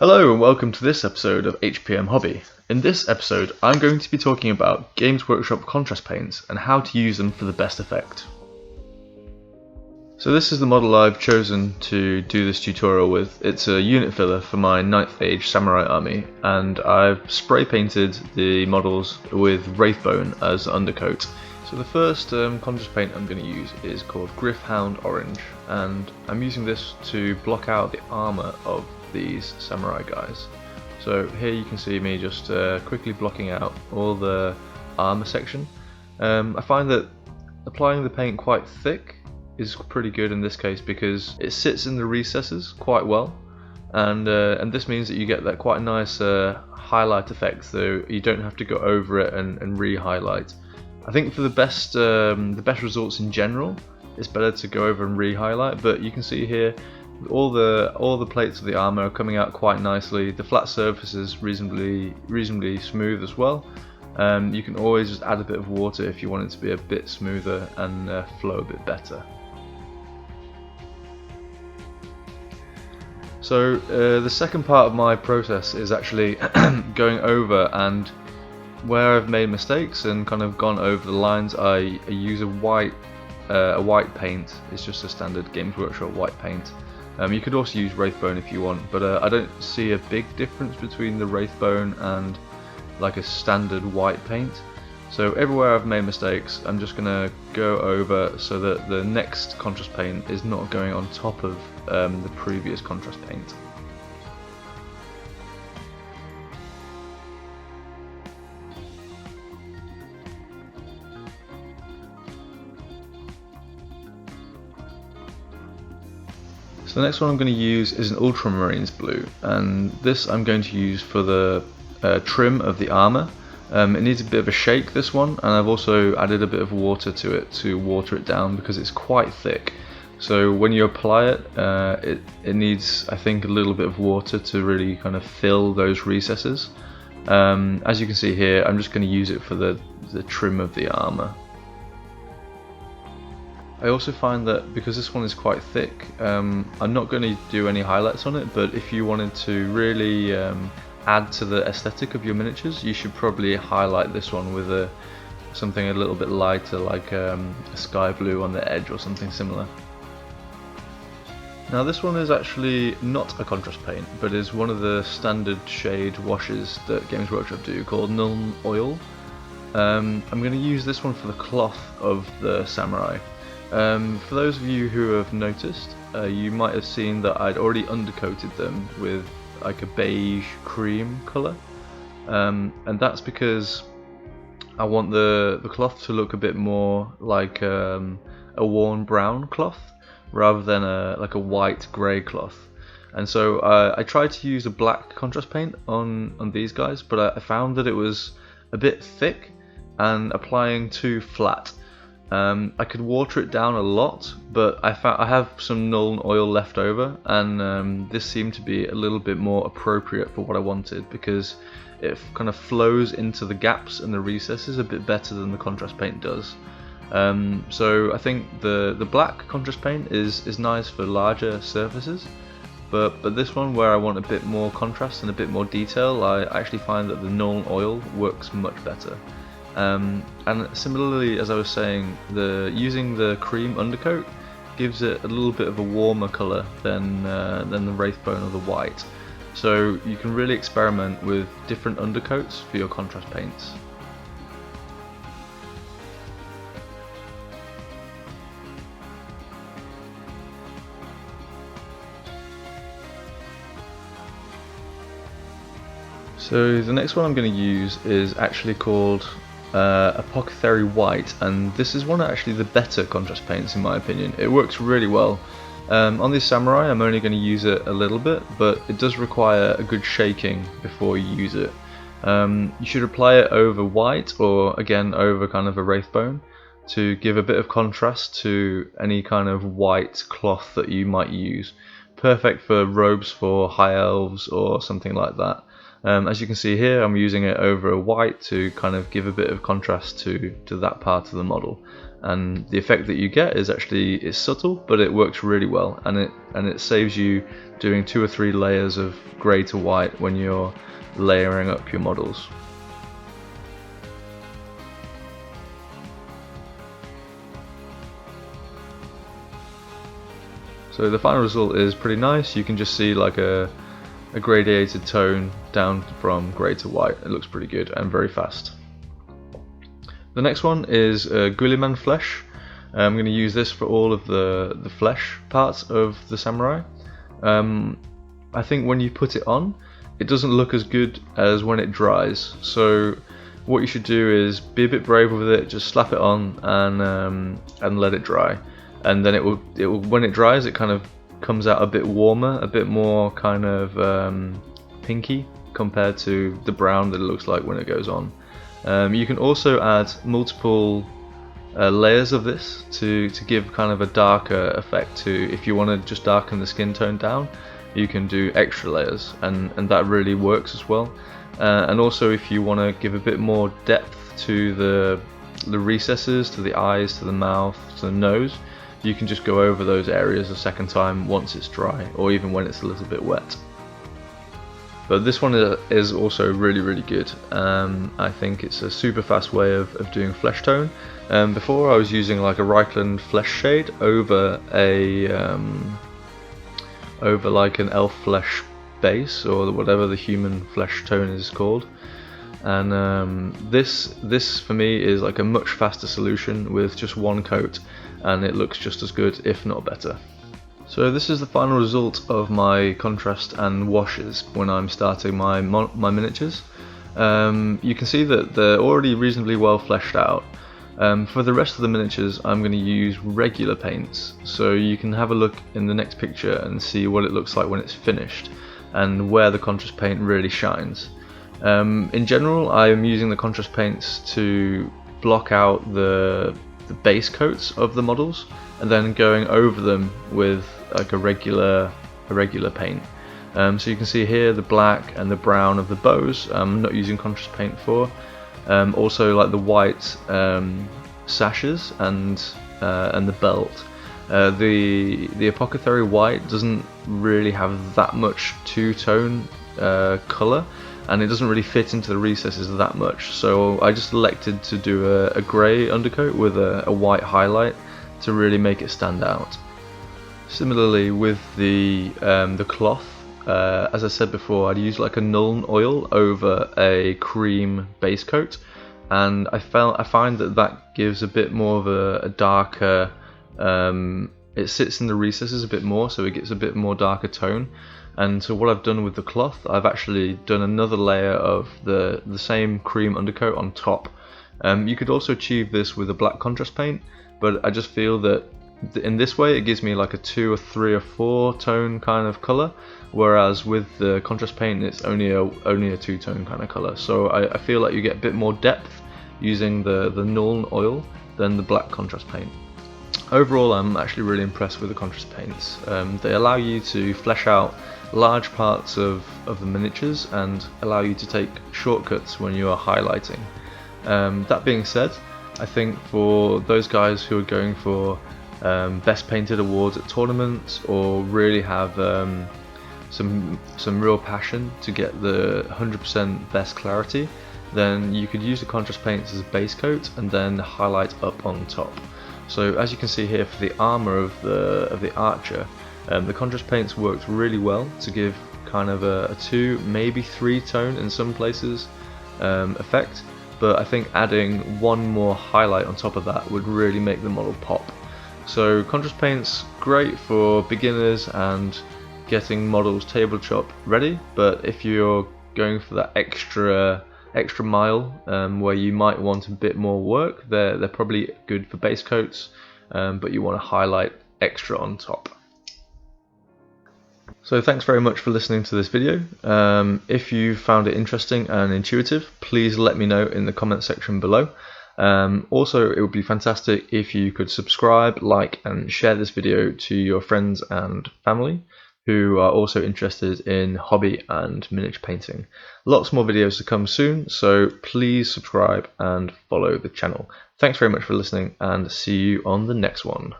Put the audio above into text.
Hello and welcome to this episode of HPMHobby. In this episode, I'm going to be talking about Games Workshop contrast paints and how to use them for the best effect. So this is the model I've chosen to do this tutorial with. It's a unit filler for my 9th Age Samurai army, and I've spray painted the models with Wraithbone as undercoat. So the first contrast paint I'm going to use is called Gryph-hound Orange, and I'm using this to block out the armour of these samurai guys. So here you can see me just quickly blocking out all the armour section. I find that applying the paint quite thick is pretty good in this case because it sits in the recesses quite well, and this means that you get that quite nice highlight effect, so you don't have to go over it and re-highlight. I think for the best results in general, it's better to go over and re-highlight, but you can see here all the plates of the armor are coming out quite nicely. The flat surface is reasonably smooth as well. You can always just add a bit of water if you want it to be a bit smoother and flow a bit better. So the second part of my process is actually going over, and where I've made mistakes and kind of gone over the lines, I use a white paint. It's just a standard Games Workshop white paint. You could also use Wraithbone if you want, but I don't see a big difference between the Wraithbone and like a standard white paint. So everywhere I've made mistakes, I'm just gonna go over so that the next contrast paint is not going on top of the previous contrast paint. So the next one I'm going to use is an Ultramarines blue, and this I'm going to use for the trim of the armour. It needs a bit of a shake, this one, and I've also added a bit of water to it to water it down because it's quite thick. So when you apply it, it needs, I think, a little bit of water to really kind of fill those recesses. As you can see here, I'm just going to use it for the trim of the armour. I also find that because this one is quite thick, I'm not going to do any highlights on it, but if you wanted to really add to the aesthetic of your miniatures, you should probably highlight this one with something a little bit lighter, like a sky blue on the edge or something similar. Now this one is actually not a contrast paint, but is one of the standard shade washes that Games Workshop do called Nihon Oil. I'm going to use this one for the cloth of the samurai. For those of you who have noticed, you might have seen that I'd already undercoated them with like a beige cream colour, and that's because I want the cloth to look a bit more like a worn brown cloth rather than like a white grey cloth. And so I tried to use a black contrast paint on these guys, but I found that it was a bit thick and applying too flat. I could water it down a lot, but I have some Nihon Oil left over, and this seemed to be a little bit more appropriate for what I wanted because it kind of flows into the gaps and the recesses a bit better than the contrast paint does. So I think the black contrast paint is nice for larger surfaces, but this one where I want a bit more contrast and a bit more detail, I actually find that the Nihon Oil works much better. And similarly, as I was saying, using the cream undercoat gives it a little bit of a warmer colour than the Wraithbone or the white. So you can really experiment with different undercoats for your contrast paints. So the next one I'm going to use is actually called Apoc White, and this is one of actually the better contrast paints in my opinion. It works really well. On this samurai I'm only going to use it a little bit, but it does require a good shaking before you use it. You should apply it over white, or again over kind of a Wraithbone, to give a bit of contrast to any kind of white cloth that you might use. perfect for robes for high elves or something like that. As you can see here, I'm using it over a white to kind of give a bit of contrast to that part of the model, and the effect that you get is subtle, but it works really well, and it saves you doing 2 or 3 layers of grey to white when you're layering up your models. So the final result is pretty nice. You can just see like a gradiated tone down from grey to white. It looks pretty good and very fast. The next one is Guilliman flesh. I'm going to use this for all of the flesh parts of the samurai. I think when you put it on, it doesn't look as good as when it dries. So what you should do is be a bit brave with it. Just slap it on and let it dry. And then it will when it dries, it kind of comes out a bit warmer, a bit more kind of pinky compared to the brown that it looks like when it goes on. You can also add multiple layers of this to give kind of a darker effect to, if you want to just darken the skin tone down, you can do extra layers, and that really works as well. And also if you want to give a bit more depth to the recesses, to the eyes, to the mouth, to the nose, you can just go over those areas a second time once it's dry, or even when it's a little bit wet. But this one is also really good. I think it's a super fast way of doing flesh tone. Before I was using like a Reichland flesh shade over like an elf flesh base, or whatever the human flesh tone is called. And this for me is like a much faster solution with just one coat, and it looks just as good, if not better. So this is the final result of my contrast and washes when I'm starting my miniatures. You can see that they're already reasonably well fleshed out. For the rest of the miniatures, I'm going to use regular paints, so you can have a look in the next picture and see what it looks like when it's finished and where the contrast paint really shines. In general, I am using the contrast paints to block out the base coats of the models, and then going over them with like a regular paint. So you can see here the black and the brown of the bows I'm not using contrast paint for. Also like the white sashes and the belt. The apothecary white doesn't really have that much two-tone colour, and it doesn't really fit into the recesses that much, so I just elected to do a grey undercoat with a white highlight to really make it stand out. Similarly with the cloth, as I said before, I'd use like a Nihon Oil over a cream base coat, and I find that gives a bit more of a darker, it sits in the recesses a bit more, so it gets a bit more darker tone. And so what I've done with the cloth, I've actually done another layer of the same cream undercoat on top. You could also achieve this with a black contrast paint, but I just feel that in this way it gives me like a 2 or 3 or 4 tone kind of colour, whereas with the contrast paint it's only a 2-tone kind of colour. So I feel like you get a bit more depth using the Nihon Oil than the black contrast paint. Overall, I'm actually really impressed with the contrast paints. They allow you to flesh out large parts of the miniatures and allow you to take shortcuts when you are highlighting. That being said, I think for those guys who are going for best painted awards at tournaments, or really have some real passion to get the 100% best clarity, then you could use the contrast paints as a base coat and then highlight up on top. So as you can see here, for the armor of the archer, the contrast paints worked really well to give kind of a 2, maybe 3 tone in some places effect, but I think adding one more highlight on top of that would really make the model pop. So contrast paints, great for beginners and getting models tabletop ready, but if you're going for that extra mile where you might want a bit more work, they're probably good for base coats, but you want to highlight extra on top. So thanks very much for listening to this video. If you found it interesting and intuitive, please let me know in the comment section below. Also, it would be fantastic if you could subscribe, like and share this video to your friends and family who are also interested in hobby and miniature painting. Lots more videos to come soon, so please subscribe and follow the channel. Thanks very much for listening, and see you on the next one.